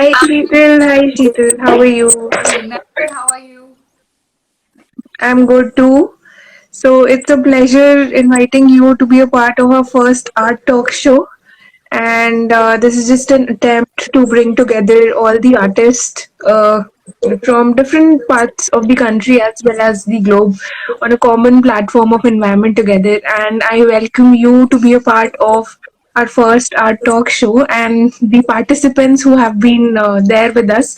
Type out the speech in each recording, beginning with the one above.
Hi Sheetal, how are you? Good. I'm good. How are you? I'm good too. So it's a pleasure inviting you to be a part of our first art talk show. And this is just an attempt to bring together all the artists from different parts of the country as well as the globe on a common platform of environment together. And I welcome you to be a part of our first art talk show and the participants who have been there with us.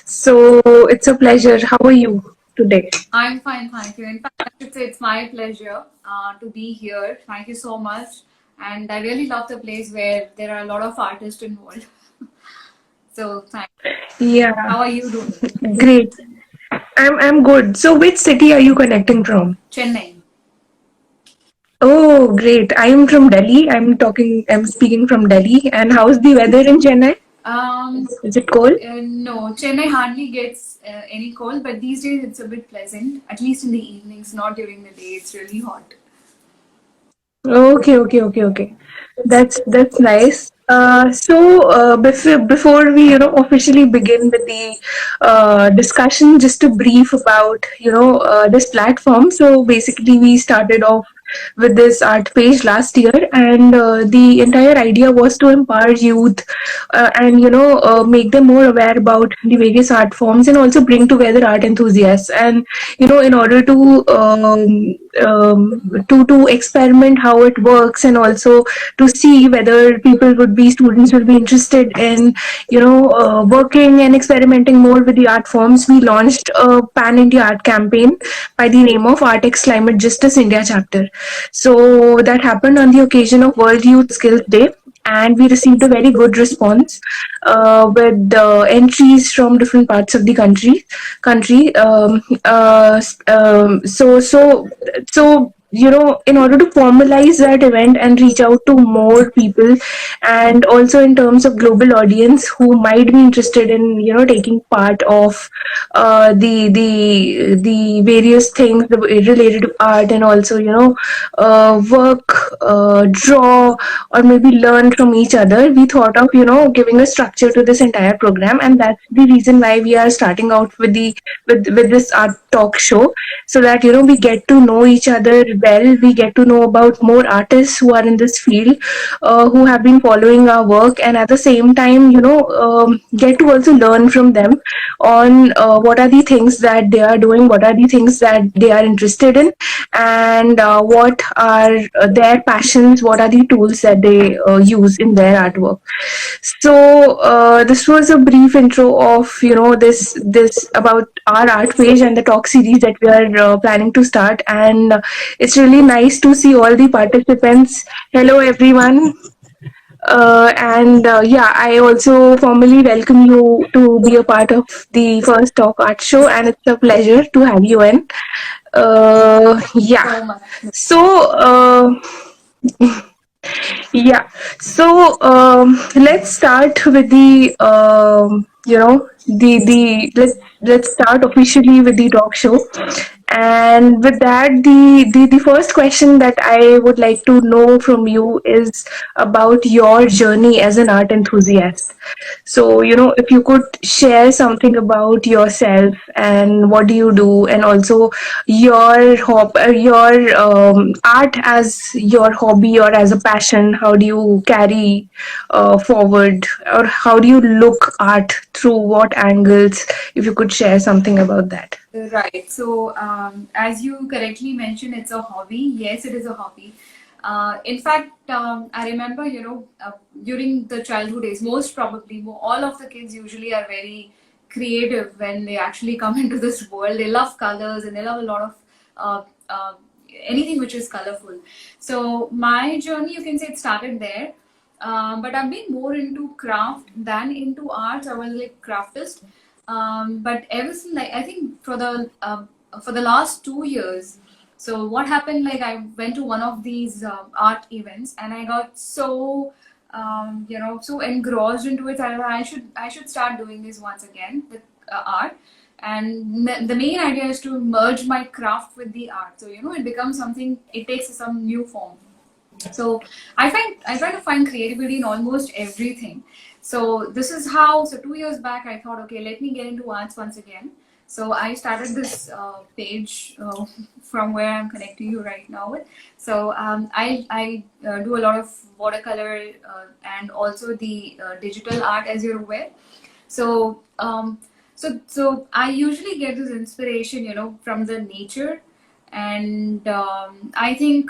So it's a pleasure. How are you today? I'm fine, thank you. In fact, I should say it's my pleasure to be here. Thank you so much. And I really love the place where there are a lot of artists involved. So, thank you. Yeah, How are you doing? great. I'm good. So which city are you connecting from? Chennai. Oh, great. I am from Delhi. I'm speaking from Delhi. And how's the weather in Chennai? Um, Is it cold? no, Chennai hardly gets any cold, but these days it's a bit pleasant, at least in the evenings, not during the day. It's really hot. Okay. That's nice. Before we officially begin with the discussion, just a brief about this platform. So basically, we started off with this art page last year, and the entire idea was to empower youth and make them more aware about the various art forms and also bring together art enthusiasts. And in order to experiment how it works and also to see whether students will be interested in working and experimenting more with the art forms, we launched a pan India art campaign by the name of Artex Climate Justice India chapter. So that happened on the occasion of World Youth Skills Day, and we received a very good response with entries from different parts of the country. So in order to formalize that event and reach out to more people, and also in terms of global audience who might be interested in taking part of the various things related to art, and also work, draw, or maybe learn from each other, we thought of giving a structure to this entire program, and that's the reason why we are starting out with this art talk show, so that we get to know each other well. We get to know about more artists who are in this field, who have been following our work, and at the same time get to also learn from them on what are the things that they are doing, what are the things that they are interested in, and what are their passions, what are the tools that they use in their artwork. So this was a brief intro of this about our art page and the talk series that we are planning to start, and it's really nice to see all the participants. Hello everyone. And yeah, I also formally welcome you to be a part of the first Talk Art Show, and it's a pleasure to have you in. Yeah. So much. So, yeah. So let's start with the let's start officially with the talk show. And with that, the first question that I would like to know from you is about your journey as an art enthusiast. So, if you could share something about yourself and what do you do, and also your art as your hobby or as a passion, how do you carry forward, or how do you look art through what angles? If you could share something about that. Right. So, as you correctly mentioned, it's a hobby. Yes, it is a hobby. In fact, I remember, during the childhood days, most probably, all of the kids usually are very creative when they actually come into this world. They love colors and they love a lot of uh, uh, anything which is colorful. So, my journey, you can say it started there. But I've been more into craft than into arts. I was like craftist. But ever since, like, I think for the last 2 years, so what happened, like, I went to one of these art events and I got so so engrossed into it. I should start doing this once again with art. And the main idea is to merge my craft with the art, so it becomes something, it takes some new form. So I try to find creativity in almost everything. So this is how. So 2 years back, I thought, okay, let me get into arts once again. So I started this page from where I'm connecting you right now with. So I do a lot of watercolor and also the digital art, as you're aware. So so I usually get this inspiration, from the nature, and I think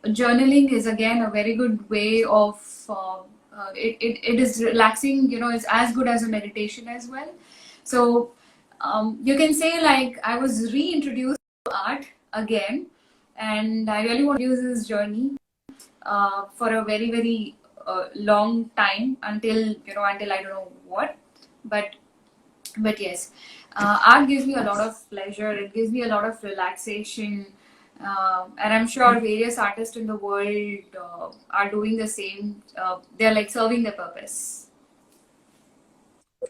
journaling is again a very good way of. It is relaxing, it's as good as a meditation as well. So you can say, like, I was reintroduced to art again, and I really want to use this journey for a very very long time, until I don't know what, but yes, art gives me a lot of pleasure. It gives me a lot of relaxation, and I'm sure various artists in the world are doing the same. They're like serving their purpose.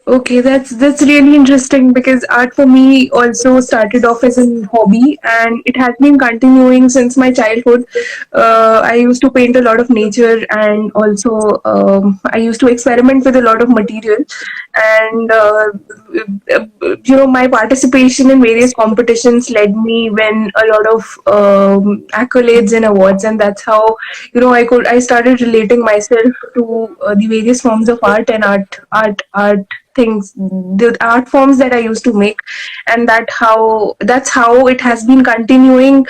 Okay, that's really interesting because art for me also started off as a hobby and it has been continuing since my childhood. I used to paint a lot of nature and also I used to experiment with a lot of material and my participation in various competitions led me when a lot of accolades and awards, and that's how I started relating myself to the various forms of art and art things, the art forms that I used to make, and that's how it has been continuing.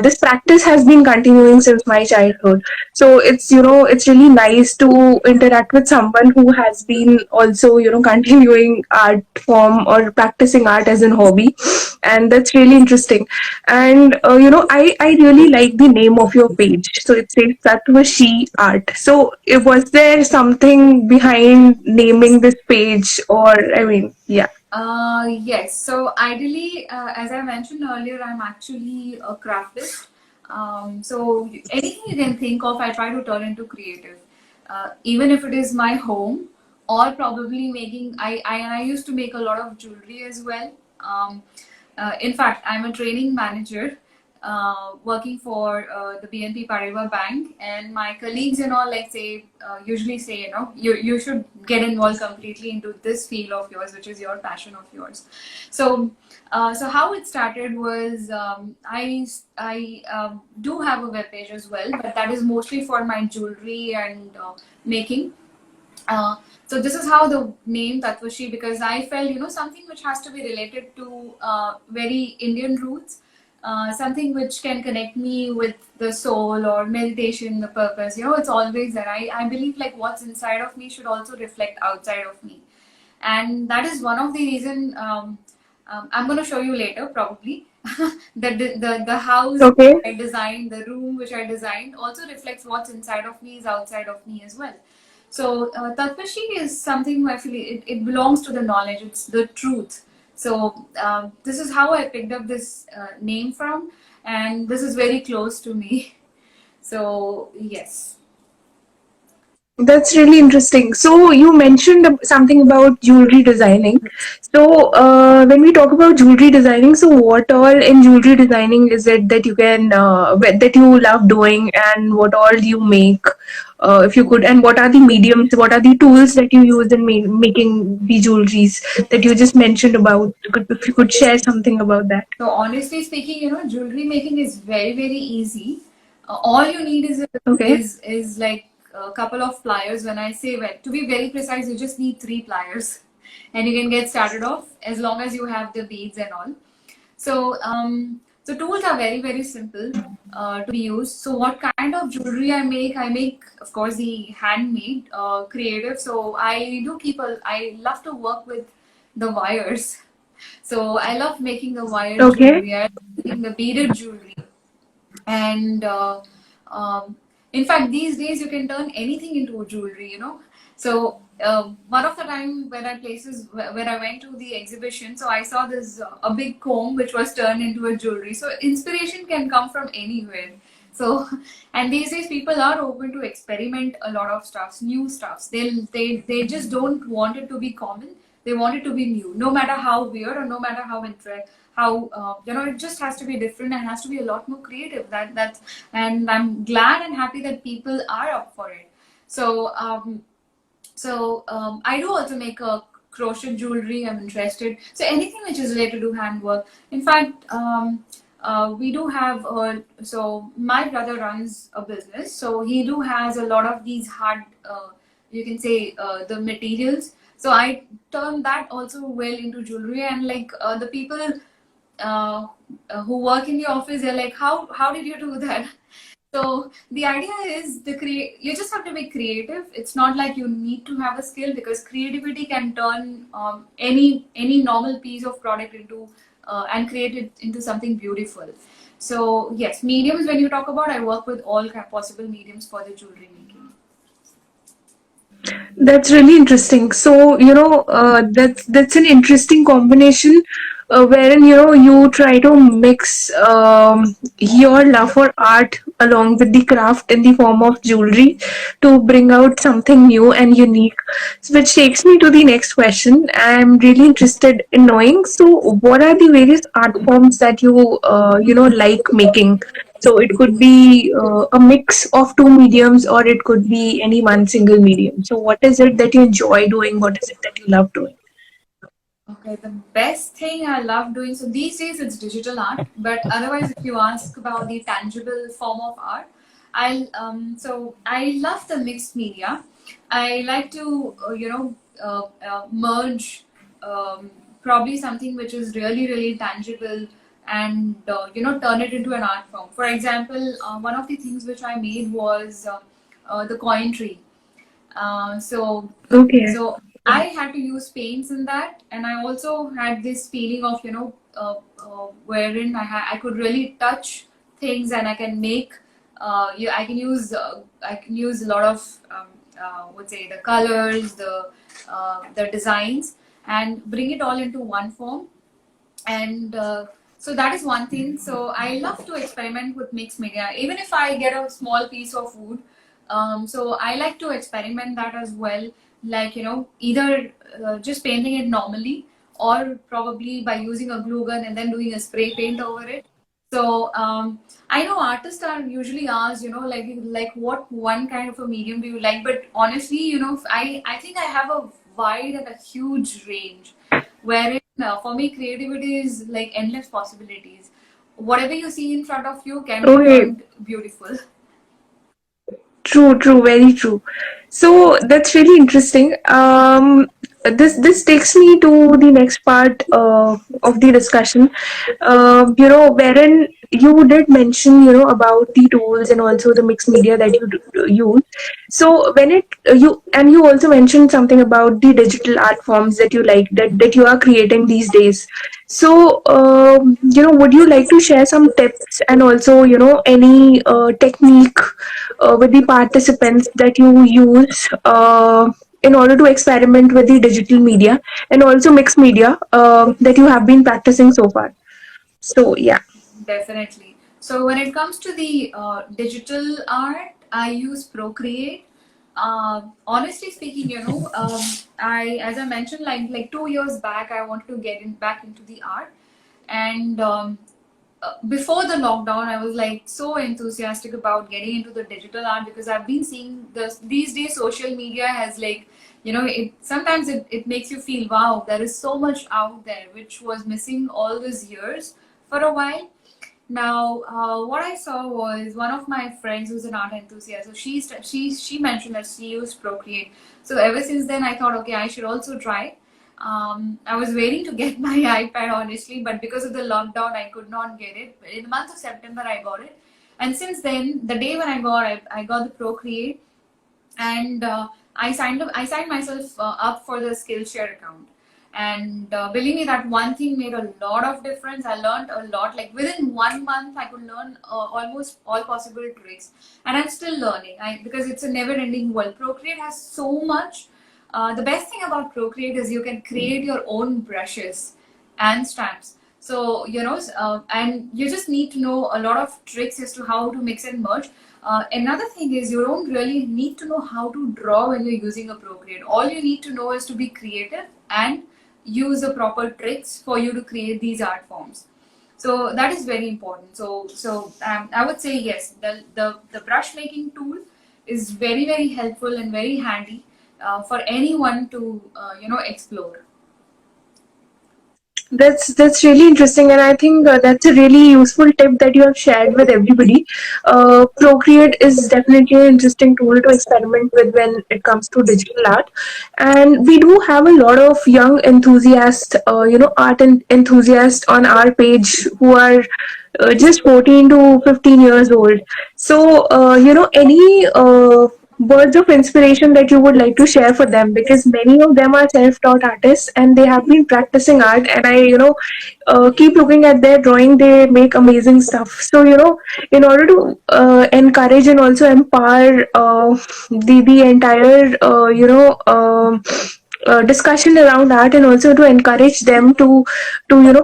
This practice has been continuing since my childhood. So it's really nice to interact with someone who has been also continuing art form or practicing art as a hobby, and that's really interesting. And I really like the name of your page. So it says Satvashi Art. So was there something behind naming this page, or I mean, yeah. Yes. So ideally, as I mentioned earlier, I'm actually a craftist. So anything you can think of, I try to turn into creative. Even if it is my home, or probably making. I used to make a lot of jewelry as well. In fact, I'm a training manager working for the BNP Paribas Bank, and my colleagues and all, like, say, usually say, you should get involved completely into this field of yours, which is your passion of yours. So so how it started was, I do have a web page as well, but that is mostly for my jewelry and making. Uh, so this is how the name Tatvashi, because I felt, something which has to be related to very Indian roots, something which can connect me with the soul or meditation, the purpose. It's always there. I believe, like, what's inside of me should also reflect outside of me, and that is one of the reason. I'm going to show you later, probably. The house Okay. I designed, the room which I designed, also reflects what's inside of me is outside of me as well. So Tatpashi is something I feel it belongs to the knowledge. It's the truth. So this is how I picked up this name from, and this is very close to me. So yes. That's really interesting. So you mentioned something about jewelry designing. So when we talk about jewelry designing, so what all in jewelry designing is it that you can that you love doing, and what all you make? If you could, and what are the mediums? What are the tools that you use in making the jewelries that you just mentioned about? If you could share something about that. So honestly speaking, jewelry making is very very easy. All you need Okay. is like a couple of pliers. When I say, well, to be very precise, you just need 3 pliers, and you can get started off as long as you have the beads and all. So so tools are very very simple to be used. So what kind of jewelry I make? I make, of course, the handmade, creative. So I love to work with the wires. So I love making the wired Okay. jewelry. I love making the beaded jewelry, and um, in fact, these days you can turn anything into a jewelry. So one of the time where I went to the exhibition, so I saw this a big comb which was turned into a jewelry. So inspiration can come from anywhere. So and these days people are open to experiment a lot of stuffs, new stuffs. They just don't want it to be common. They want it to be new, no matter how weird or no matter how it just has to be different and has to be a lot more creative. That's and I'm glad and happy that people are up for it. So I do also make a crochet jewelry. I'm interested. So anything which is related to handwork. In fact, we do have. So my brother runs a business. So he do has a lot of these hard, you can say, the materials. So I turn that also well into jewelry, and like the people uh, who work in the office, they're like, how did you do that? So the idea is you just have to be creative. It's not like you need to have a skill, because creativity can turn any normal piece of product into and create it into something beautiful. So yes, mediums, when you talk about, I work with all possible mediums for the jewelry making. That's really interesting. So, that's an interesting combination, wherein you try to mix your love for art along with the craft in the form of jewelry to bring out something new and unique. So, which takes me to the next question. I'm really interested in knowing. So, what are the various art forms that you like making? So it could be a mix of two mediums, or it could be any one single medium. So what is it that you enjoy doing? What is it that you love doing? Okay, the best thing I love doing, so these days it's digital art, but otherwise, if you ask about the tangible form of art, I love the mixed media. I like to merge probably something which is really really tangible, and turn it into an art form. For example, one of the things which I made was the coin tree. uh, so Okay. so I had to use paints in that, and I also had this feeling of wherein I could really touch things, and I can make I can use a lot of would say the colors, the designs, and bring it all into one form. And so that is one thing. So I love to experiment with mixed media, even if I get a small piece of wood. So I like to experiment that as well, like either just painting it normally, or probably by using a glue gun and then doing a spray paint over it. So I know artists are usually asked, like what one kind of a medium do you like? But honestly, I think I have a wide and a huge range, wherein for me creativity is like endless possibilities. Whatever you see in front of you can be Okay. turned beautiful. True, true, very true. So that's really interesting. This takes me to the next part of the discussion. Wherein you did mention, about the tools and also the mixed media that you use. So when you also mentioned something about the digital art forms that you like, that you are creating these days. So would you like to share some tips and also any technique with the participants that you use in order to experiment with the digital media and also mixed media that you have been practicing so far? So yeah. Definitely. So when it comes to the digital art, I use Procreate. Honestly speaking, as I mentioned, like 2 years back, I wanted to get back into the art, and before the lockdown, I was like so enthusiastic about getting into the digital art, because I've been seeing these days social media has like it sometimes it makes you feel, wow, there is so much out there which was missing all these years for a while. Now, what I saw was one of my friends who's an art enthusiast. So she mentioned that she used Procreate. So ever since then, I thought, okay, I should also try. I was waiting to get my iPad, honestly, but because of the lockdown, I could not get it. But in the month of September, I got it, and since then, the day when I got the Procreate, and I signed myself up for the Skillshare account. And believe me, that one thing made a lot of difference. I learned a lot. Like within 1 month, I could learn almost all possible tricks, and I'm still learning. Because it's a never-ending world. Procreate has so much. The best thing about Procreate is you can create your own brushes and stamps. So and you just need to know a lot of tricks as to how to mix and merge. Another thing is, you don't really need to know how to draw when you're using a Procreate. All you need to know is to be creative and use the proper tricks for you to create these art forms. So that is very important. I would say yes, the brush making tool is very helpful and very handy for anyone to explore. That's really interesting, and I think that's a really useful tip that you have shared with everybody. Procreate is definitely an interesting tool to experiment with when it comes to digital art, and we do have a lot of young enthusiasts, art enthusiasts on our page who are just 14 to 15 years old. So, any words of inspiration that you would like to share for them, because many of them are self-taught artists and they have been practicing art, and I keep looking at their drawing. They make amazing stuff. So, in order to encourage and also empower the entire discussion around art, and also to encourage them to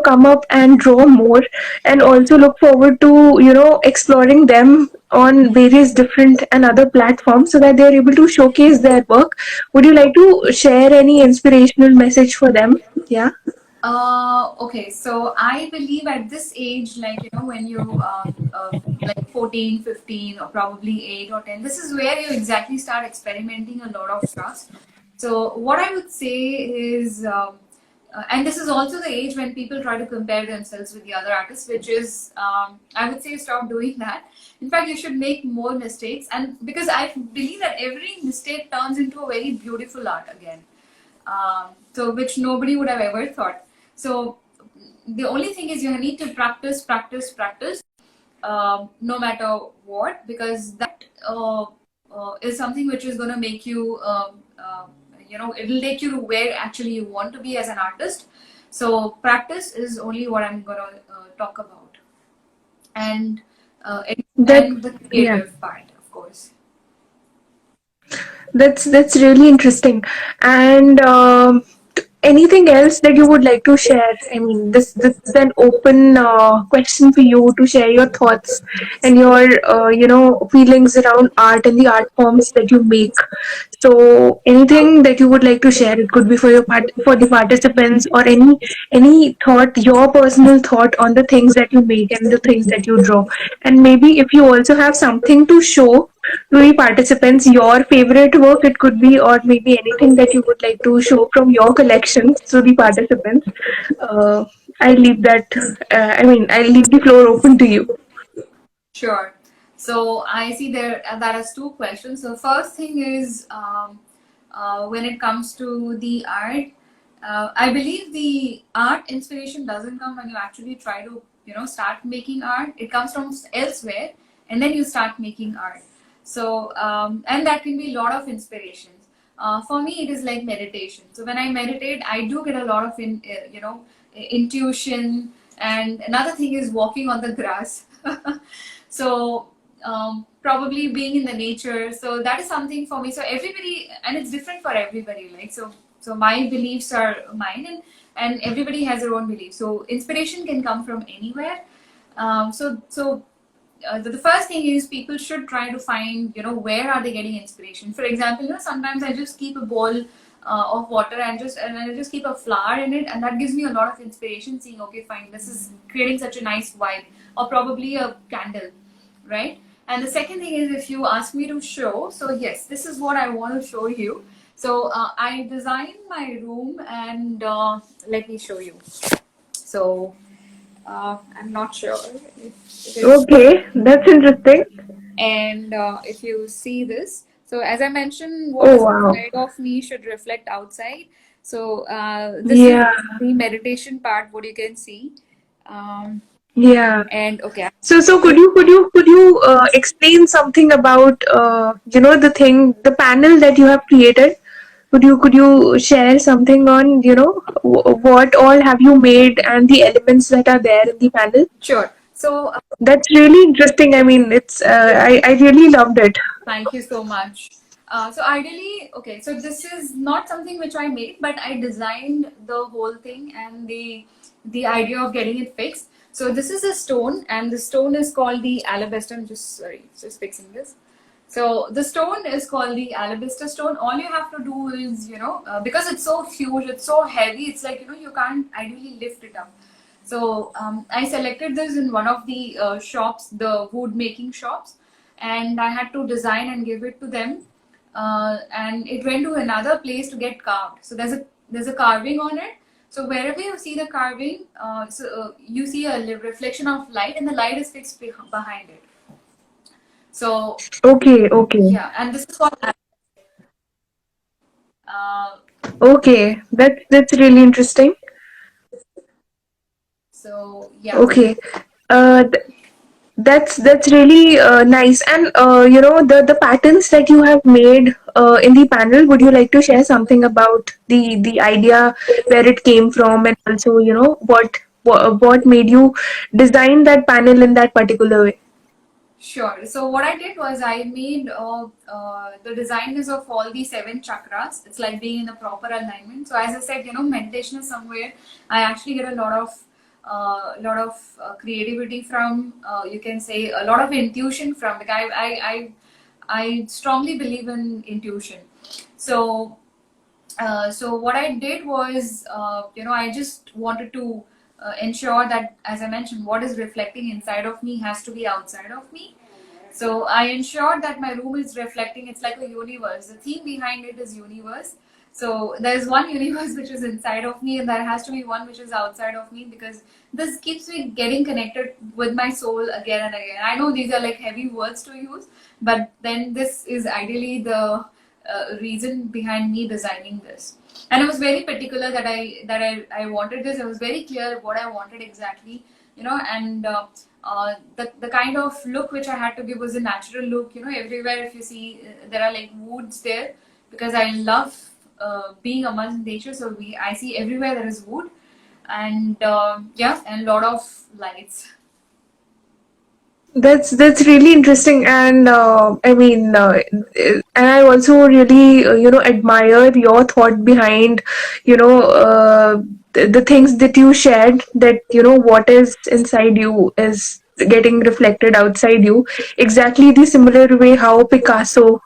come up and draw more, and also look forward to exploring them on various different and other platforms so that they are able to showcase their work. Would you like to share any inspirational message for them? Yeah. Okay, so I believe at this age, like, when you like 14, 15, or probably 8 or 10, this is where you exactly start experimenting a lot of stuff. So what I would say is, and this is also the age when people try to compare themselves with the other artists, which is, I would say, stop doing that. In fact, you should make more mistakes, and because I believe that every mistake turns into a very beautiful art again. So which nobody would have ever thought. So the only thing is you need to practice, no matter what, because that is something which is going to make you, it will take you to where actually you want to be as an artist. So practice is only what I'm going to talk about, and That and the Yeah. creative part, of course. That's really interesting. And anything else that you would like to share? I mean, this is an open question for you to share your thoughts and your feelings around art and the art forms that you make. So anything that you would like to share, it could be for for the participants, or any thought, your personal thought on the things that you make and the things that you draw. And maybe if you also have something to show to the participants, your favorite work, it could be, or maybe anything that you would like to show from your collections to the participants. Uh, I leave that. I leave the floor open to you. Sure. So I see that as two questions. So first thing is, when it comes to the art, I believe the art inspiration doesn't come when you actually try to start making art. It comes from elsewhere, and then you start making art. So and that can be a lot of inspirations. For me, it is like meditation. So when I meditate, I do get a lot of intuition. And another thing is walking on the grass. So probably being in the nature. So that is something for me. So everybody, and it's different for everybody. Like, so my beliefs are mine, and everybody has their own beliefs. So inspiration can come from anywhere. The first thing is people should try to find, where are they getting inspiration. For example, sometimes I just keep a bowl of water, and I just keep a flower in it, and that gives me a lot of inspiration, seeing, okay, fine, this is creating such a nice vibe. Or probably a candle, right? And the second thing is, if you ask me to show, so yes, this is what I want to show you. So I designed my room, and let me show you. So I'm not sure if it is. Okay, that's interesting. And if you see this, so as I mentioned, what Oh is wow. inside of me should reflect outside. So this is Yeah, the meditation part, what you can see. Um, yeah. and okay, So could you explain something about the thing, the panel that you have created? Could you share something on what all have you made and the elements that are there in the panel? sure. So That's really interesting. I mean, it's I really loved it. thank you so much. So ideally, okay, so this is not something which I made, but I designed the whole thing, and the idea of getting it fixed. So this is a stone, and the stone is called the alabaster. I'm just sorry, just fixing this. So the stone is called the alabaster stone. All you have to do is, because it's so huge, it's so heavy, it's like, you can't ideally lift it up. So I selected this in one of the shops, the wood making shops, and I had to design and give it to them. And it went to another place to get carved. So there's a carving on it. So wherever you see the carving, you see a reflection of light, and the light is fixed behind it. So Okay, okay, yeah, and this is called uh, okay. That's really interesting. so yeah. Okay. Uh, that's really nice. And the patterns that you have made in the panel. Would you like to share something about the idea, where it came from, and also what made you design that panel in that particular way? Sure. So what I did was I made the design is of all the seven chakras. It's like being in a proper alignment. So as I said, meditation is somewhere I actually get a lot of creativity from. You can say a lot of intuition from. Like I strongly believe in intuition. So so what I did was, I just wanted to ensure that, as I mentioned, what is reflecting inside of me has to be outside of me. So I ensured that my room is reflecting. It's like a universe. The theme behind it is universe. So there's one universe which is inside of me, and there has to be one which is outside of me, because this keeps me getting connected with my soul again and again. I know these are like heavy words to use, but then this is ideally the reason behind me designing this. And I was very particular that I wanted this. I was very clear what I wanted exactly, and the kind of look which I had to give was a natural look. Everywhere if you see, there are like woods there, because I love being among nature. So I see everywhere there is wood, and yeah, and a lot of lights. That's really interesting, and I mean, and I also really admire your thought behind the things that you shared. That what is inside you is getting reflected outside you. Exactly the similar way how Picasso,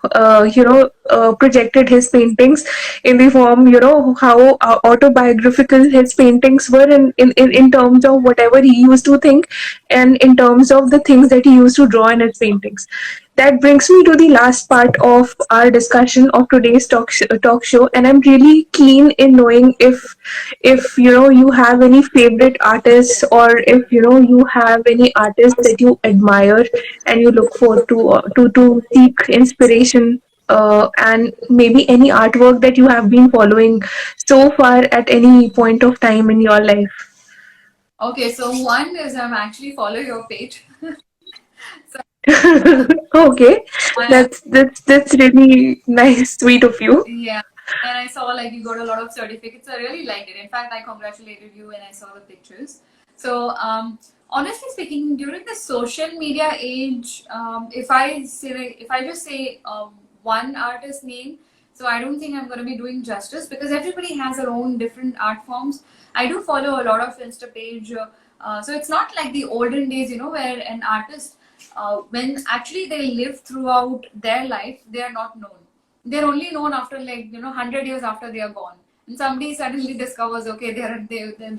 projected his paintings in the form, how autobiographical his paintings were in terms of whatever he used to think, and in terms of the things that he used to draw in his paintings. That brings me to the last part of our discussion of today's talk show, and I'm really keen in knowing if you have any favorite artists, or if you have any artists that you admire and you look forward to seek inspiration, and maybe any artwork that you have been following so far at any point of time in your life. Okay, so one is I'm actually follow your page. So Okay, I, that's really nice, sweet of you. yeah, and I saw like you got a lot of certificates. I really liked it. In fact, I congratulated you when I saw the pictures. So, honestly speaking, during the social media age, if I just say one artist name, so I don't think I'm going to be doing justice, because everybody has their own different art forms. I do follow a lot of Insta page, so it's not like the olden days, where an artist, when actually they live throughout their life, they are not known. They're only known after, like, 100 years after they are gone, and somebody suddenly discovers, okay,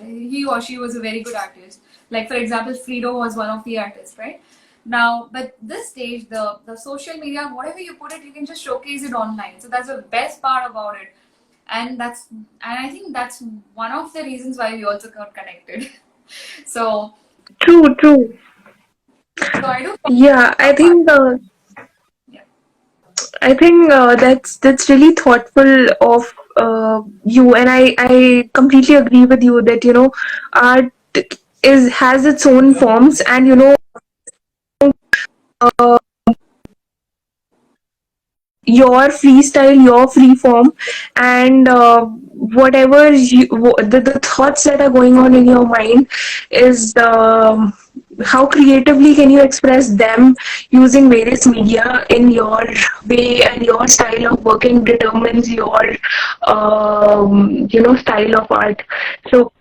he or she was a very good artist. Like, for example, Frido was one of the artists, right? Now, but this stage, the social media, whatever you put it, you can just showcase it online. So that's the best part about it. And I think that's one of the reasons why we also got connected. So True, true. so I do follow Yeah, a lot of artists. Yeah. that's really thoughtful of you, and I completely agree with you that art is has its own forms, and uh, your freestyle, your free form, and the thoughts that are going on in your mind is how creatively can you express them using various media in your way, and your style of working determines your style of art. So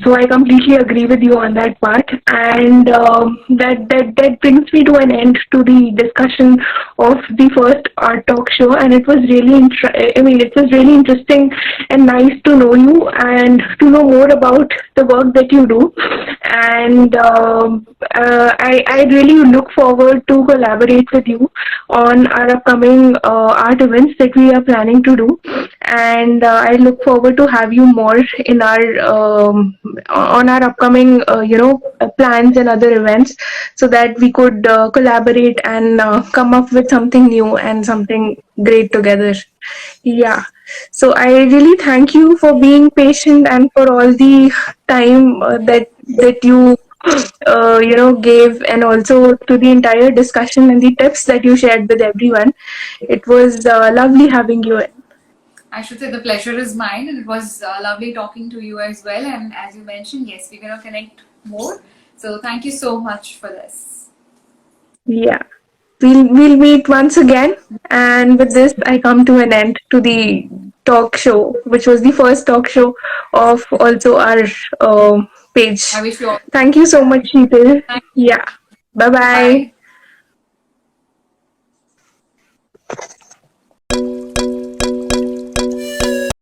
So I completely agree with you on that part, and that brings me to an end to the discussion of the first art talk show. And it was really I mean, it was really interesting and nice to know you and to know more about the work that you do. And I really look forward to collaborate with you on our upcoming art events that we are planning to do. And I look forward to have you more in our on our upcoming plans and other events, so that we could collaborate and come up with something new and something great together. Yeah. So I really thank you for being patient and for all the time that you gave, and also to the entire discussion and the tips that you shared with everyone. It was lovely having you in. I should say the pleasure is mine, and it was lovely talking to you as well. And as you mentioned, yes, we're gonna connect more. So thank you so much for this. Yeah. We'll meet once again. And with this, I come to an end to the talk show, which was the first talk show of also our page. I wish you all. Thank you so much, Sheetal. Thank Yeah. Bye you. bye. Bye.